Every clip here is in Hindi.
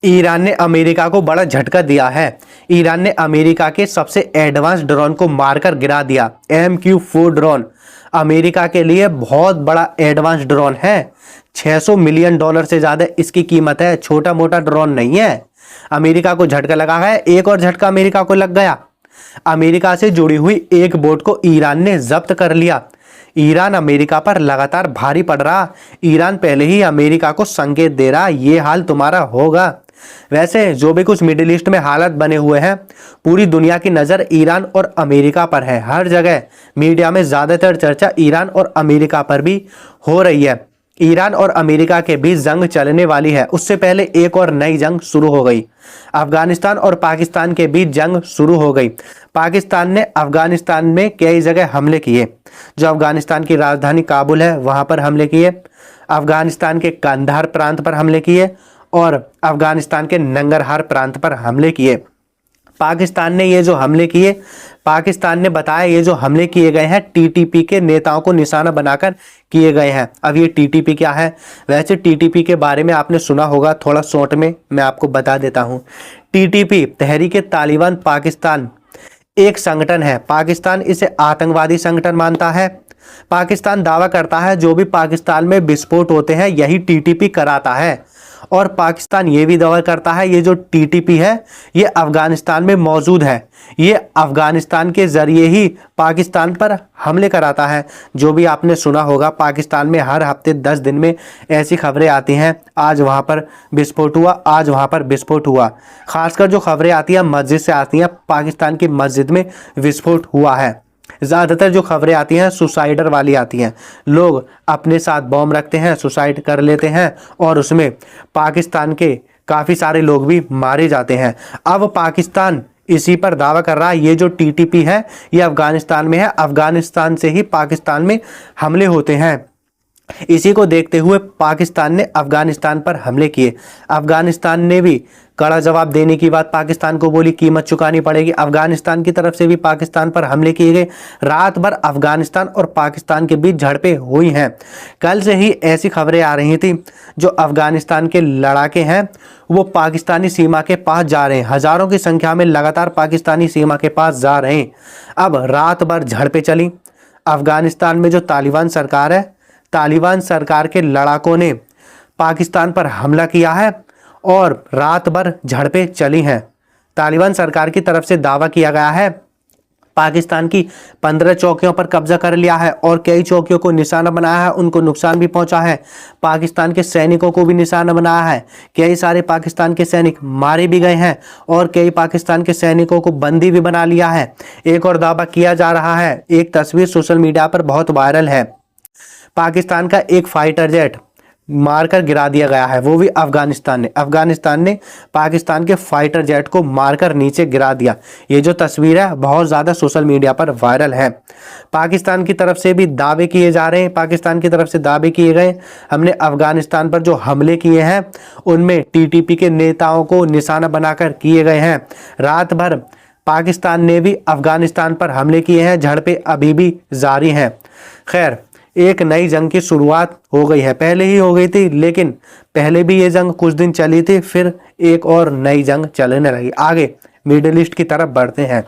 ईरान ने अमेरिका को बड़ा झटका दिया है। ईरान ने अमेरिका के सबसे एडवांस ड्रोन को मारकर गिरा दिया। MQ-4 ड्रोन अमेरिका के लिए बहुत बड़ा एडवांस ड्रोन है। $600 मिलियन से ज़्यादा इसकी कीमत है। छोटा मोटा ड्रोन नहीं है। अमेरिका को झटका लगा है। एक और झटका अमेरिका को लग गया। अमेरिका से जुड़ी हुई एक बोट को ईरान ने जब्त कर लिया। ईरान अमेरिका पर लगातार भारी पड़ रहा। ईरान पहले ही अमेरिका को संकेत दे रहा, ये हाल तुम्हारा होगा। वैसे जो भी कुछ मिडिल ईस्ट में हालात बने हुए हैं, पूरी दुनिया की नज़र ईरान और अमेरिका पर है। हर जगह मीडिया में ज़्यादातर चर्चा ईरान और अमेरिका पर भी हो रही है। ईरान और अमेरिका के बीच जंग चलने वाली है। उससे पहले एक और नई जंग शुरू हो गई। अफगानिस्तान और पाकिस्तान के बीच जंग शुरू हो गई। पाकिस्तान ने अफगानिस्तान में कई जगह हमले किए। जो अफगानिस्तान की राजधानी काबुल है वहां पर हमले किए। अफगानिस्तान के कंधार प्रांत पर हमले किए और अफगानिस्तान के नंगरहार प्रांत पर हमले किए। पाकिस्तान ने ये जो हमले किए, पाकिस्तान ने बताया ये जो हमले किए गए हैं TTP के नेताओं को निशाना बनाकर किए गए हैं। अब ये TTP क्या है? वैसे TTP के बारे में आपने सुना होगा, थोड़ा शॉर्ट में मैं आपको बता देता हूँ। TTP तहरीक तालिबान पाकिस्तान एक संगठन है। पाकिस्तान इसे आतंकवादी संगठन मानता है। पाकिस्तान दावा करता है जो भी पाकिस्तान में विस्फोट होते हैं यही TTP कराता है। और पाकिस्तान ये भी दावा करता है ये जो TTP है ये अफगानिस्तान में मौजूद है। ये अफगानिस्तान के ज़रिए ही पाकिस्तान पर हमले कराता है। जो भी आपने सुना होगा, पाकिस्तान में हर हफ्ते 10 दिन में ऐसी खबरें आती हैं, आज वहाँ पर विस्फोट हुआ, आज वहाँ पर विस्फोट हुआ। खासकर जो खबरें आती हैं मस्जिद से आती हैं, पाकिस्तान की मस्जिद में विस्फोट हुआ है। ज़्यादातर जो खबरें आती हैं सुसाइडर वाली आती हैं। लोग अपने साथ बॉम्ब रखते हैं, सुसाइड कर लेते हैं और उसमें पाकिस्तान के काफ़ी सारे लोग भी मारे जाते हैं। अब पाकिस्तान इसी पर दावा कर रहा है ये जो TTP है ये अफगानिस्तान में है। अफगानिस्तान से ही पाकिस्तान में हमले होते हैं। इसी को देखते हुए पाकिस्तान ने अफगानिस्तान पर हमले किए। अफगानिस्तान ने भी कड़ा जवाब देने की बात पाकिस्तान को बोली, कीमत चुकानी पड़ेगी। अफगानिस्तान की तरफ से भी पाकिस्तान पर हमले किए गए। रात भर अफगानिस्तान और पाकिस्तान के बीच झड़पें हुई हैं। कल से ही ऐसी खबरें आ रही थी जो अफगानिस्तान के लड़ाके हैं वो पाकिस्तानी सीमा के पास जा रहे हैं। हज़ारों की संख्या में लगातार पाकिस्तानी सीमा के पास जा रहे हैं। अब रात भर झड़पें चली। अफगानिस्तान में जो तालिबान सरकार है, तालिबान सरकार के लड़ाकों ने पाकिस्तान पर हमला किया है और रात भर झड़पें चली हैं। तालिबान सरकार की तरफ से दावा किया गया है पाकिस्तान की 15 चौकियों पर कब्जा कर लिया है और कई चौकियों को निशाना बनाया है, उनको नुकसान भी पहुंचा है। पाकिस्तान के सैनिकों को भी निशाना बनाया है। कई सारे पाकिस्तान के सैनिक मारे भी गए हैं और कई पाकिस्तान के सैनिकों को बंदी भी बना लिया है। एक और दावा किया जा रहा है, एक तस्वीर सोशल मीडिया पर बहुत वायरल है। पाकिस्तान का एक फाइटर जेट मारकर गिरा दिया गया है, वो भी अफगानिस्तान ने पाकिस्तान के फाइटर जेट को मारकर नीचे गिरा दिया। ये जो तस्वीर है बहुत ज़्यादा सोशल मीडिया पर वायरल है। पाकिस्तान की तरफ से भी दावे किए जा रहे हैं, पाकिस्तान की तरफ से दावे किए गए हमने अफगानिस्तान पर जो हमले किए हैं उनमें TTP के नेताओं को निशाना बनाकर किए गए हैं। रात भर पाकिस्तान ने भी अफगानिस्तान पर हमले किए हैं। झड़पें अभी भी जारी हैं। खैर, एक नई जंग की शुरुआत हो गई है। पहले ही हो गई थी लेकिन पहले भी ये जंग कुछ दिन चली थी, फिर एक और नई जंग चलने लगी। आगे मिडिल ईस्ट की तरफ बढ़ते हैं।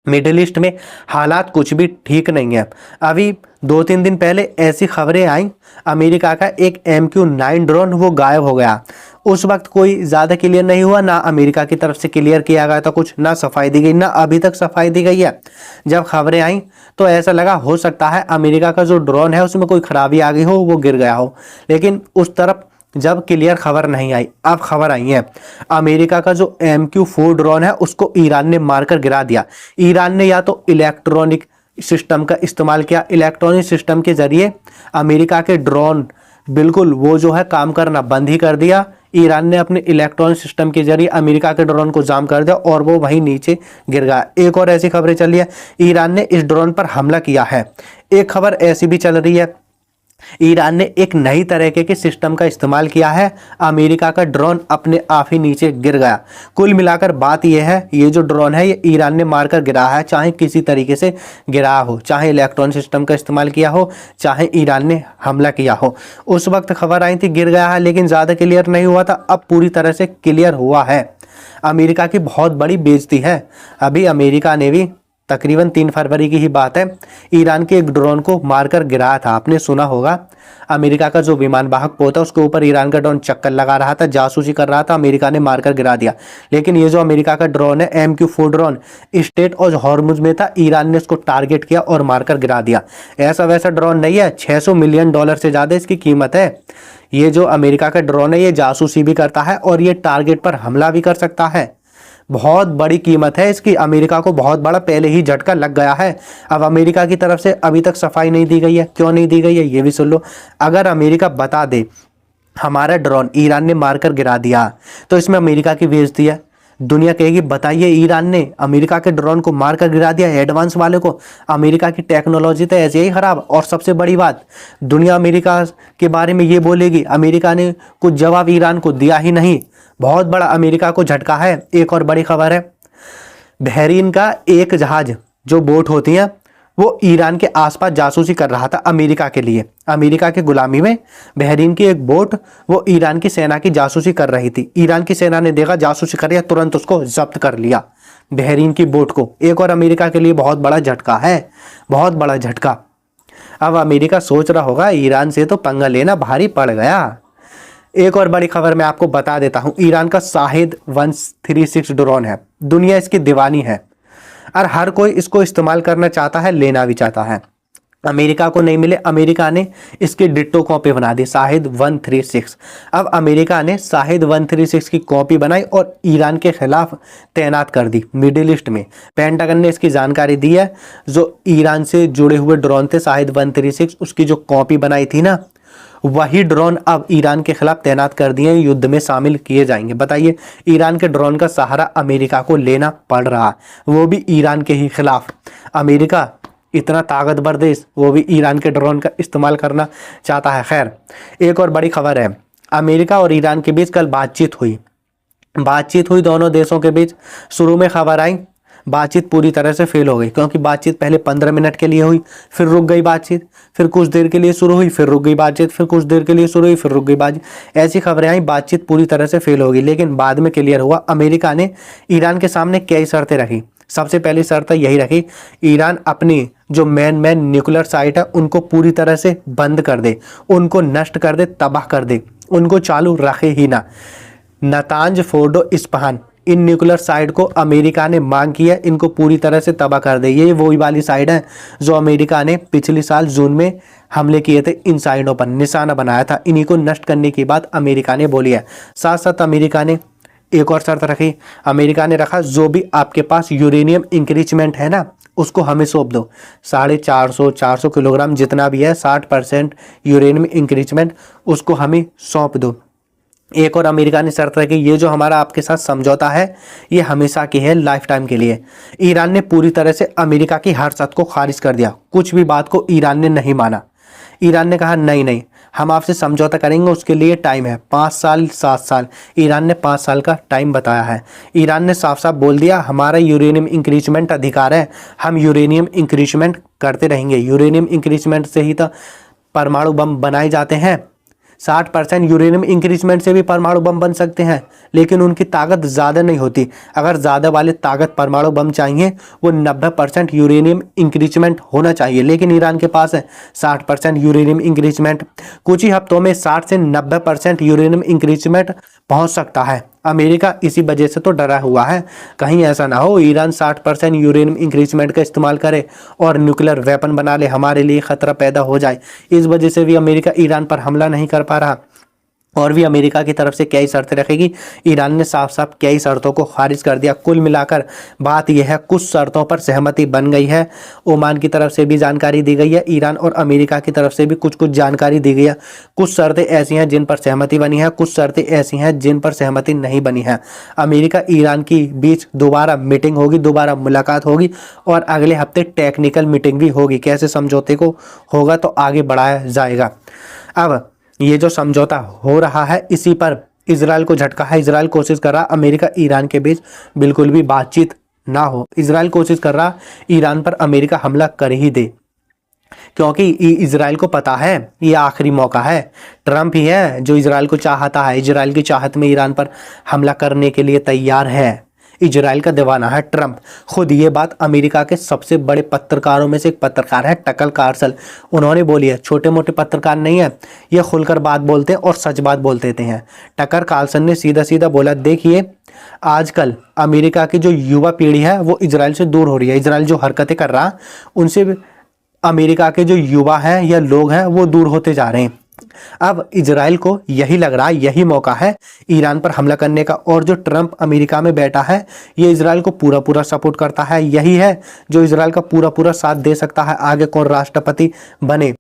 मिडिल ईस्ट में हालात कुछ भी ठीक नहीं है। अभी 2-3 दिन पहले ऐसी खबरें आई अमेरिका का एक MQ-9 ड्रोन वो गायब हो गया। उस वक्त कोई ज़्यादा क्लियर नहीं हुआ, ना अमेरिका की तरफ से क्लियर किया गया था कुछ, ना सफाई दी गई, ना अभी तक सफाई दी गई है। जब खबरें आई तो ऐसा लगा हो सकता है अमेरिका का जो ड्रोन है उसमें कोई खराबी आ गई हो, वो गिर गया हो। लेकिन उस तरफ जब क्लियर खबर नहीं आई, अब खबर आई है अमेरिका का जो MQ-4 ड्रोन है उसको ईरान ने मारकर गिरा दिया। ईरान ने या तो इलेक्ट्रॉनिक सिस्टम का इस्तेमाल किया, इलेक्ट्रॉनिक सिस्टम के जरिए अमेरिका के ड्रोन बिल्कुल वो जो है काम करना बंद ही कर दिया। ईरान ने अपने इलेक्ट्रॉनिक सिस्टम के जरिए अमेरिका के ड्रोन को जाम कर दिया और वो वहीं नीचे गिर गया। एक और ऐसी खबरें चल रही है ईरान ने इस ड्रोन पर हमला किया है। एक खबर ऐसी भी चल रही है ईरान ने एक नई तरीके के सिस्टम का इस्तेमाल किया है। अमेरिका का ड्रोन अपने आप ही नीचे गिर गया। कुल मिलाकर बात यह है, ये जो ड्रोन है ये ईरान ने मारकर गिराया है, चाहे किसी तरीके से गिराया हो, चाहे इलेक्ट्रॉनिक सिस्टम का इस्तेमाल किया हो, चाहे ईरान ने हमला किया हो। उस वक्त खबर आई थी गिर गया है, लेकिन ज़्यादा क्लियर नहीं हुआ था। अब पूरी तरह से क्लियर हुआ है। अमेरिका की बहुत बड़ी बेइज्जती है। अभी अमेरिका ने भी तकरीबन 3 फरवरी की ही बात है, ईरान के एक ड्रोन को मारकर गिराया था। आपने सुना होगा, अमेरिका का जो विमान वाहक पोत है उसके ऊपर ईरान का ड्रोन चक्कर लगा रहा था, जासूसी कर रहा था, अमेरिका ने मारकर गिरा दिया। लेकिन ये जो अमेरिका का ड्रोन है MQ-4 ड्रोन, स्ट्रेट और हॉर्मुज में था, ईरान ने उसको टारगेट किया और मारकर गिरा दिया। ऐसा वैसा ड्रोन नहीं है, $600 मिलियन से ज़्यादा इसकी कीमत है। ये जो अमेरिका का ड्रोन है ये जासूसी भी करता है और ये टारगेट पर हमला भी कर सकता है। बहुत बड़ी कीमत है इसकी। अमेरिका को बहुत बड़ा पहले ही झटका लग गया है। अब अमेरिका की तरफ से अभी तक सफाई नहीं दी गई है। क्यों नहीं दी गई है ये भी सुन लो। अगर अमेरिका बता दे हमारा ड्रोन ईरान ने मारकर गिरा दिया तो इसमें अमेरिका की बेइज्जती है। दुनिया कहेगी बताइए ईरान ने अमेरिका के ड्रोन को मारकर गिरा दिया, एडवांस वाले को। अमेरिका की टेक्नोलॉजी तो ऐसे ही खराब। और सबसे बड़ी बात, दुनिया अमेरिका के बारे में ये बोलेगी अमेरिका ने कुछ जवाब ईरान को दिया ही नहीं। बहुत बड़ा अमेरिका को झटका है। एक और बड़ी खबर है, बहरीन का एक जहाज, जो बोट होती है, वो ईरान के आसपास जासूसी कर रहा था अमेरिका के लिए। अमेरिका के गुलामी में बहरीन की एक बोट वो ईरान की सेना की जासूसी कर रही थी। ईरान की सेना ने देखा जासूसी कर रही है, तुरंत उसको जब्त कर लिया, बहरीन की बोट को। एक और अमेरिका के लिए बहुत बड़ा झटका है, बहुत बड़ा झटका। अब अमेरिका सोच रहा होगा ईरान से तो पंगा लेना भारी पड़ गया। एक और बड़ी खबर मैं आपको बता देता हूं, ईरान का शाहिद 136 ड्रोन है, दुनिया इसकी दीवानी है और हर कोई इसको इस्तेमाल करना चाहता है, लेना भी चाहता है। अमेरिका को नहीं मिले, अमेरिका ने इसकी डिट्टो कॉपी बना दी, शाहिद 136। अब अमेरिका ने शाहिद 136 की कॉपी बनाई और ईरान के खिलाफ तैनात कर दी मिडिल ईस्ट में। पेंटागन ने इसकी जानकारी दी है। जो ईरान से जुड़े हुए ड्रोन थे शाहिद 136, उसकी जो कॉपी बनाई थी ना, वही ड्रोन अब ईरान के खिलाफ तैनात कर दिए, युद्ध में शामिल किए जाएंगे। बताइए, ईरान के ड्रोन का सहारा अमेरिका को लेना पड़ रहा, वो भी ईरान के ही खिलाफ। अमेरिका इतना ताकतवर देश, वो भी ईरान के ड्रोन का इस्तेमाल करना चाहता है। खैर, एक और बड़ी खबर है, अमेरिका और ईरान के बीच कल बातचीत हुई दोनों देशों के बीच। शुरू में खबर आई, बातचीत पूरी तरह से फेल हो गई, क्योंकि बातचीत पहले 15 मिनट के लिए हुई, फिर रुक गई बातचीत, फिर कुछ देर के लिए शुरू हुई, फिर रुक गई बातचीत, फिर कुछ देर के लिए शुरू हुई, फिर रुक गई बातचीत। ऐसी खबरें आई, बातचीत पूरी तरह से फेल हो गई। लेकिन बाद में क्लियर हुआ, अमेरिका ने ईरान के सामने कई शर्तें रखी। सबसे पहली शर्त यही रखी, ईरान अपनी जो मेन न्यूक्लियर साइट है उनको पूरी तरह से बंद कर दे, उनको नष्ट कर दे, तबाह कर दे, उनको चालू रखे ही ना। नातांज, Fordow, Isfahan, in nuclear site को अमेरिका ने मांग की है, इनको पूरी तरह से तबाह कर दे। ये वही वाली साइट है जो अमेरिका ने पिछले साल जून में हमले किए थे, इन साइटों पर निशाना बनाया था। इन्हीं को नष्ट करने की बात अमेरिका ने बोली है। साथ साथ अमेरिका ने एक और शर्त रखी, अमेरिका ने रखा जो भी आपके पास यूरेनियम इंक्रीचमेंट है ना, उसको हमें सौंप दो। 450 किलोग्राम जितना भी है, 60% यूरेनियम इंक्रीचमेंट, उसको हमें सौंप दो। एक और अमेरिका ने शर्त रखी, ये जो हमारा आपके साथ समझौता है ये हमेशा की है, लाइफ टाइम के लिए। ईरान ने पूरी तरह से अमेरिका की हर शर्त को खारिज कर दिया, कुछ भी बात को ईरान ने नहीं माना। ईरान ने कहा नहीं, हम आपसे समझौता करेंगे, उसके लिए टाइम है, 5 साल 7 साल। ईरान ने 5 साल का टाइम बताया है। ईरान ने साफ साफ बोल दिया, हमारा यूरेनियम इंक्रीचमेंट अधिकार है, हम यूरेनियम इंक्रीचमेंट करते रहेंगे। यूरेनियम इंक्रीचमेंट से ही तो परमाणु बम बनाए जाते हैं। 60% यूरेनियम इंक्रीचमेंट से भी परमाणु बम बन सकते हैं, लेकिन उनकी ताकत ज़्यादा नहीं होती। अगर ज़्यादा वाले ताकत परमाणु बम चाहिए, वो 90% यूरेनियम इंक्रीचमेंट होना चाहिए, लेकिन ईरान के पास है 60% यूरेनियम इंक्रीचमेंट। कुछ ही हफ्तों में 60 से 90% यूरेनियम इंक्रीचमेंट पहुंच सकता है। अमेरिका इसी वजह से तो डरा हुआ है, कहीं ऐसा ना हो ईरान 60% यूरेनियम इंक्रीचमेंट का इस्तेमाल करे और न्यूक्लियर वेपन बना ले, हमारे लिए खतरा पैदा हो जाए। इस वजह से भी अमेरिका ईरान पर हमला नहीं कर पा रहा। और भी अमेरिका की तरफ से कई शर्तें रखेगी, ईरान ने साफ साफ कई शर्तों को खारिज कर दिया। कुल मिलाकर बात यह है, कुछ शर्तों पर सहमति बन गई है। ओमान की तरफ से भी जानकारी दी गई है, ईरान और अमेरिका की तरफ से भी कुछ जानकारी दी गई है। कुछ शर्तें ऐसी हैं जिन पर सहमति बनी है, कुछ शर्तें ऐसी हैं जिन पर सहमति नहीं बनी है। अमेरिका ईरान की बीच दोबारा मीटिंग होगी, दोबारा मुलाकात होगी और अगले हफ्ते टेक्निकल मीटिंग भी होगी। कैसे समझौते को होगा तो आगे बढ़ाया जाएगा। अब ये जो समझौता हो रहा है इसी पर इजराइल को झटका है। इजराइल कोशिश कर रहा अमेरिका ईरान के बीच बिल्कुल भी बातचीत ना हो। इजराइल कोशिश कर रहा ईरान पर अमेरिका हमला कर ही दे, क्योंकि इजराइल को पता है ये आखिरी मौका है। ट्रंप ही है जो इजराइल को चाहता है, इजराइल की चाहत में ईरान पर हमला करने के लिए तैयार है। इजराइल का दीवाना है ट्रंप। खुद ये बात अमेरिका के सबसे बड़े पत्रकारों में से एक पत्रकार है टकर कार्लसन, उन्होंने बोली है। छोटे मोटे पत्रकार नहीं है, ये खुलकर बात बोलते हैं और सच बात बोल देते हैं। टकर कार्लसन ने सीधा सीधा बोला, देखिए आजकल अमेरिका की जो युवा पीढ़ी है वो इजराइल से दूर हो रही है। इजराइल जो हरकतें कर रहा उनसे अमेरिका के जो युवा हैं या लोग हैं वो दूर होते जा रहे हैं। अब इजराइल को यही लग रहा है, यही मौका है ईरान पर हमला करने का। और जो ट्रंप अमेरिका में बैठा है ये इजराइल को पूरा पूरा सपोर्ट करता है, यही है जो इजराइल का पूरा पूरा साथ दे सकता है। आगे कौन राष्ट्रपति बने,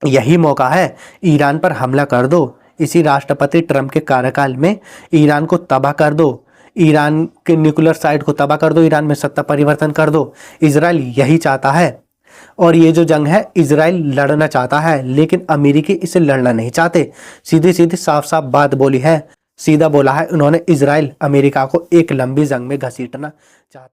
यही मौका है, ईरान पर हमला कर दो। इसी राष्ट्रपति ट्रंप के कार्यकाल में ईरान को तबाह कर दो, ईरान के न्यूक्लियर साइट को तबाह कर दो, ईरान में सत्ता परिवर्तन कर दो। इजराइल यही चाहता है। और ये जो जंग है इजराइल लड़ना चाहता है, लेकिन अमेरिकी इसे लड़ना नहीं चाहते। सीधी सीधी साफ साफ बात बोली है, सीधा बोला है उन्होंने, इजराइल अमेरिका को एक लंबी जंग में घसीटना चाहता।